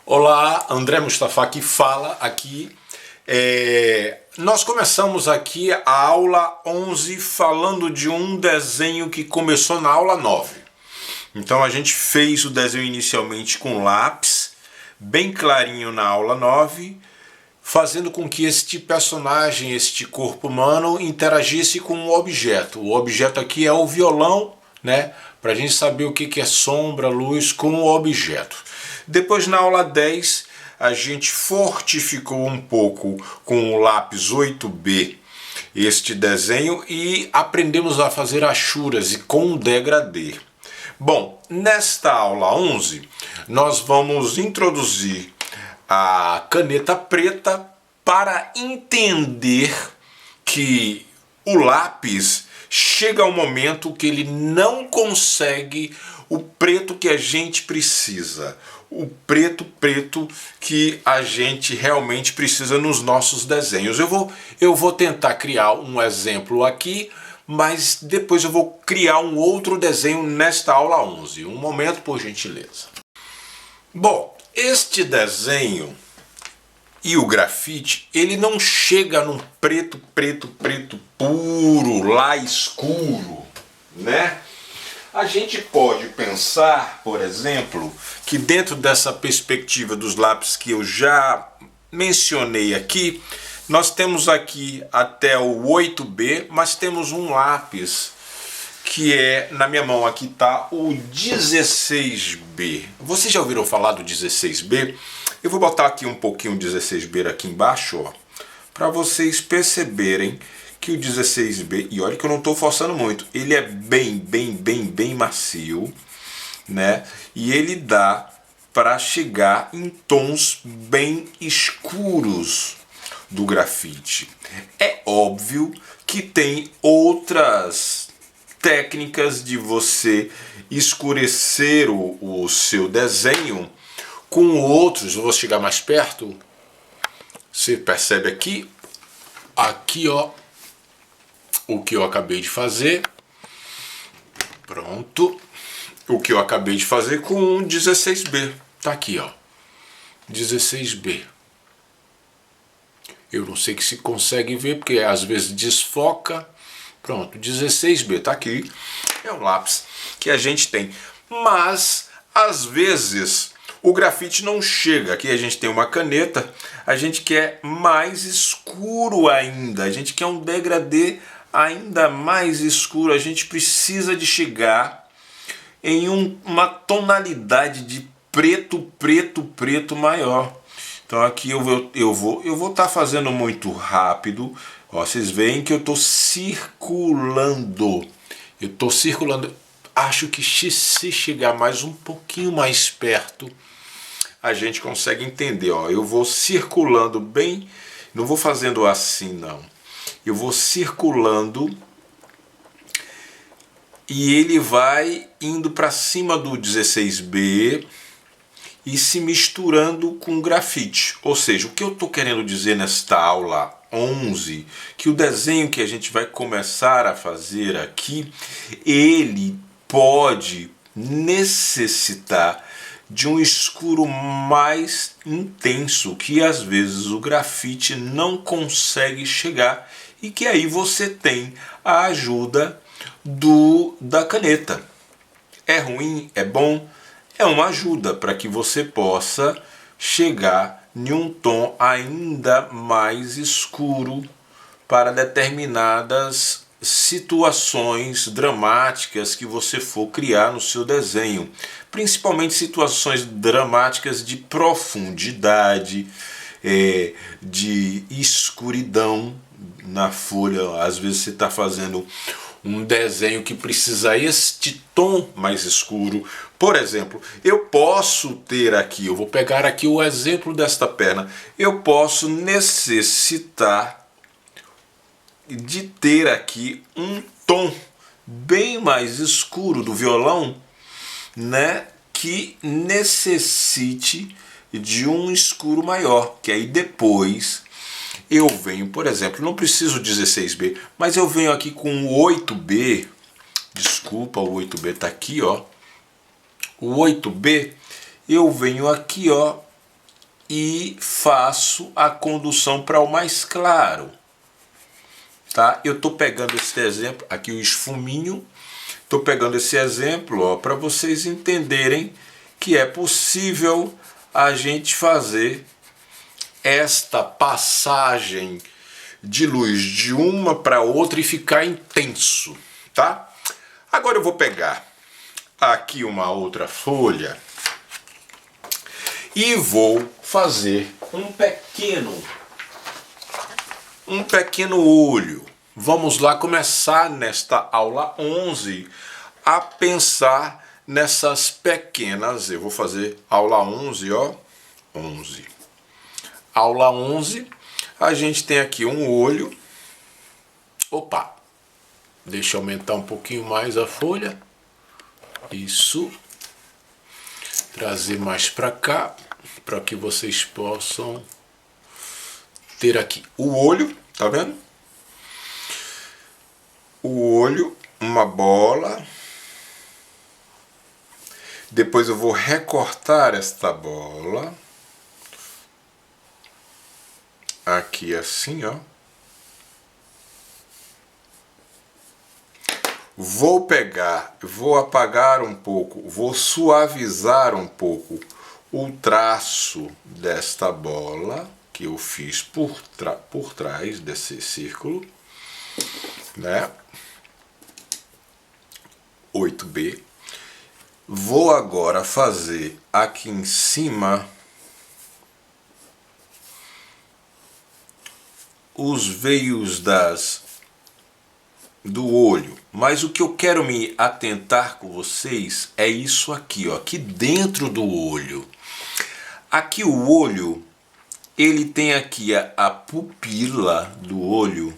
Olá, André Mustafa que fala aqui. Nós começamos aqui a aula 11 falando de um desenho que começou na aula 9. Então a gente fez o desenho inicialmente com lápis, bem clarinho na aula 9, fazendo com que este personagem, este corpo humano, interagisse com um objeto. O objeto aqui é o violão, né? Para a gente saber o que é sombra, luz com o objeto. Depois, na aula 10, a gente fortificou um pouco com o lápis 8B este desenho e aprendemos a fazer achuras e com o degradê. Bom, nesta aula 11, nós vamos introduzir a caneta preta para entender que o lápis chega ao momento que ele não consegue o preto que a gente precisa. O preto que a gente realmente precisa nos nossos desenhos. Eu vou tentar criar um exemplo aqui, mas depois eu vou criar um outro desenho nesta aula 11. Um momento, por gentileza. Bom, este desenho e o grafite, ele não chega num preto puro, lá escuro, né? A gente pode pensar, por exemplo, que dentro dessa perspectiva dos lápis que eu já mencionei aqui, nós temos aqui até o 8B, mas temos um lápis que é, na minha mão aqui está o 16B. Vocês já ouviram falar do 16B? Eu vou botar aqui um pouquinho o 16B aqui embaixo, ó, para vocês perceberem que o 16B, e olha que eu não estou forçando muito, ele é bem macio, né? E ele dá para chegar em tons bem escuros do grafite. É óbvio que tem outras técnicas de você escurecer o seu desenho com outros. Eu vou chegar mais perto. Você percebe aqui ó, o que eu acabei de fazer. Pronto. O que eu acabei de fazer com o 16B. Tá aqui, ó. 16B. Eu não sei que se consegue ver, porque às vezes desfoca. Pronto, 16B, tá aqui. É um lápis que a gente tem. Mas, às vezes, o grafite não chega. Aqui a gente tem uma caneta. A gente quer mais escuro ainda. A gente quer um degradê ainda mais escuro. A gente precisa de chegar em uma tonalidade de preto maior. Então aqui eu vou estar fazendo muito rápido. Ó, vocês veem que eu estou circulando. Acho que se chegar mais um pouquinho mais perto, a gente consegue entender. Ó, eu vou circulando bem. Não vou fazendo assim, não. Eu vou circulando e ele vai indo para cima do 16B e se misturando com grafite. Ou seja, o que eu estou querendo dizer nesta aula 11, que o desenho que a gente vai começar a fazer aqui, ele pode necessitar de um escuro mais intenso, que às vezes o grafite não consegue chegar, e que aí você tem a ajuda da caneta. É ruim? É bom? É uma ajuda para que você possa chegar em um tom ainda mais escuro para determinadas situações dramáticas que você for criar no seu desenho. Principalmente situações dramáticas de profundidade, de escuridão na folha. Às vezes você está fazendo um desenho que precisa este tom mais escuro. Por exemplo, eu posso ter aqui, eu vou pegar aqui o exemplo desta perna, eu posso necessitar de ter aqui um tom bem mais escuro do violão, né, que necessite de um escuro maior, que aí depois eu venho, por exemplo, não preciso 16B, mas eu venho aqui com o 8B, desculpa, o 8B está aqui, ó. O 8B, eu venho aqui, ó, e faço a condução para o mais claro. Tá? Eu estou pegando esse exemplo, aqui o esfuminho, estou pegando esse exemplo para vocês entenderem que é possível a gente fazer esta passagem de luz de uma para outra e ficar intenso, tá? Agora eu vou pegar aqui uma outra folha e vou fazer um pequeno olho. Vamos lá começar nesta aula 11 a pensar nessas pequenas. Eu vou fazer aula 11, ó, 11. Aula 11, a gente tem aqui um olho. Opa, deixa eu aumentar um pouquinho mais a folha. Isso. Trazer mais para cá, para que vocês possam ter aqui o olho, tá vendo? O olho, uma bola. Depois eu vou recortar esta bola. Aqui assim, ó. Vou pegar, vou apagar um pouco, vou suavizar um pouco o traço desta bola que eu fiz por trás desse círculo, né? 8B. Vou agora fazer aqui em cima os veios do olho, mas o que eu quero me atentar com vocês é isso aqui, ó, aqui dentro do olho. Aqui o olho, ele tem aqui a pupila do olho,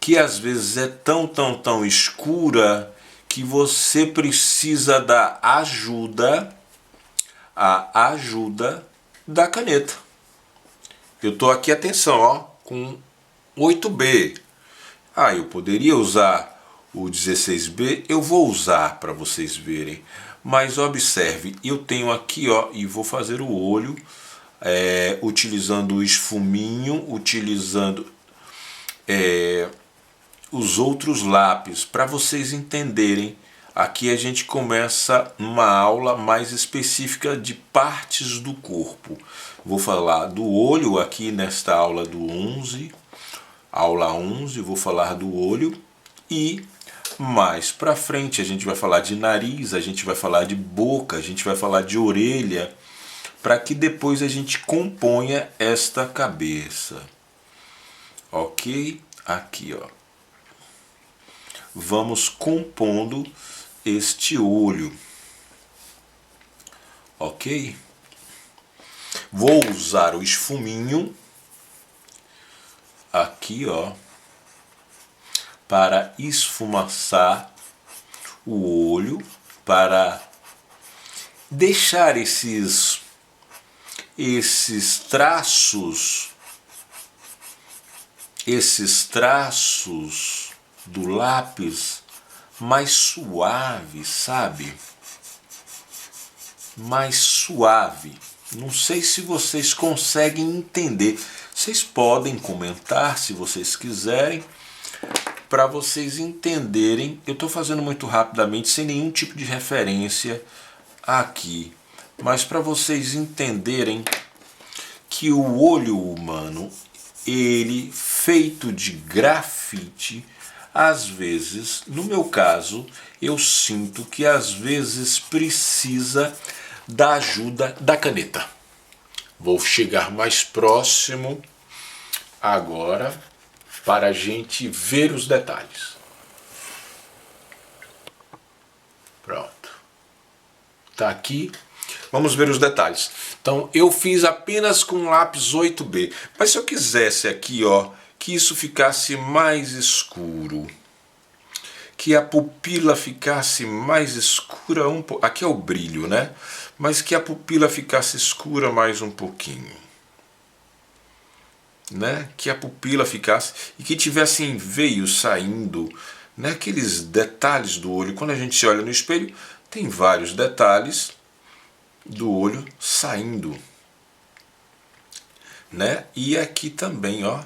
que às vezes é tão escura que você precisa da ajuda da caneta. Eu tô aqui, atenção, ó, com 8B. Eu poderia usar o 16B, eu vou usar para vocês verem. Mas observe, eu tenho aqui, ó, e vou fazer o olho utilizando o esfuminho, utilizando os outros lápis, para vocês entenderem. Aqui a gente começa uma aula mais específica de partes do corpo. Vou falar do olho aqui nesta aula do 11. Aula 11, vou falar do olho e mais pra frente a gente vai falar de nariz, a gente vai falar de boca, a gente vai falar de orelha, para que depois a gente componha esta cabeça. Ok? Aqui, ó. Vamos compondo este olho. Ok? Vou usar o esfuminho aqui, ó, para esfumaçar o olho, para deixar esses traços do lápis mais suave, sabe? Mais suave. Não sei se vocês conseguem entender. Vocês podem comentar se vocês quiserem, para vocês entenderem. Eu estou fazendo muito rapidamente, sem nenhum tipo de referência aqui, mas para vocês entenderem que o olho humano, ele feito de grafite, às vezes, no meu caso, eu sinto que às vezes precisa da ajuda da caneta. Vou chegar mais próximo agora para a gente ver os detalhes. Pronto. Tá aqui. Vamos ver os detalhes. Então eu fiz apenas com lápis 8B. Mas se eu quisesse aqui, ó, que isso ficasse mais escuro, que a pupila ficasse mais escura um pouco. Aqui é o brilho, né? Mas que a pupila ficasse escura mais um pouquinho, né? Que a pupila ficasse e que tivessem veios saindo, né? Aqueles detalhes do olho. Quando a gente se olha no espelho, tem vários detalhes do olho saindo, né? E aqui também, ó,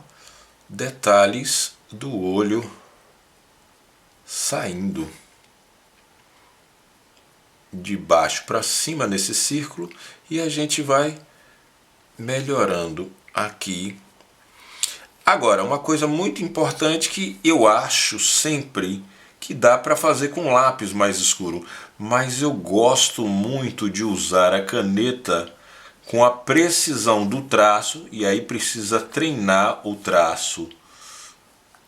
detalhes do olho saindo de baixo para cima nesse círculo, e a gente vai melhorando aqui. Agora, uma coisa muito importante que eu acho sempre que dá para fazer com lápis mais escuro, mas eu gosto muito de usar a caneta com a precisão do traço, e aí precisa treinar o traço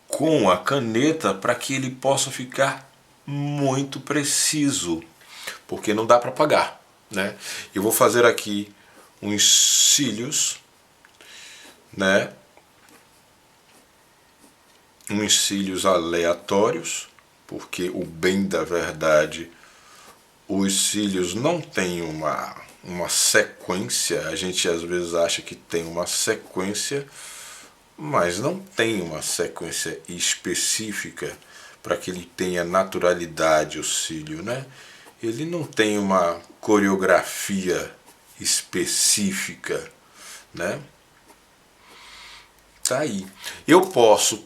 com a caneta para que ele possa ficar muito preciso, porque não dá para apagar, né? Eu vou fazer aqui uns cílios, né? Uns cílios aleatórios, porque o bem da verdade, os cílios não têm uma sequência. A gente às vezes acha que tem uma sequência, mas não tem uma sequência específica para que ele tenha naturalidade, o cílio, né? Ele não tem uma coreografia específica, né? Tá aí. Eu posso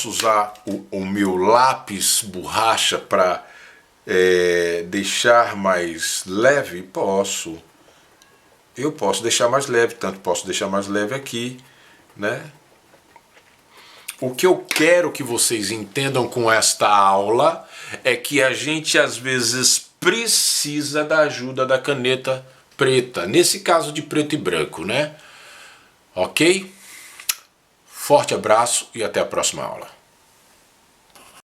usar o meu lápis borracha para deixar mais leve? Posso. Eu posso deixar mais leve, tanto posso deixar mais leve aqui, né? O que eu quero que vocês entendam com esta aula é que a gente às vezes precisa da ajuda da caneta preta, nesse caso de preto e branco, né? Ok? Forte abraço e até a próxima aula.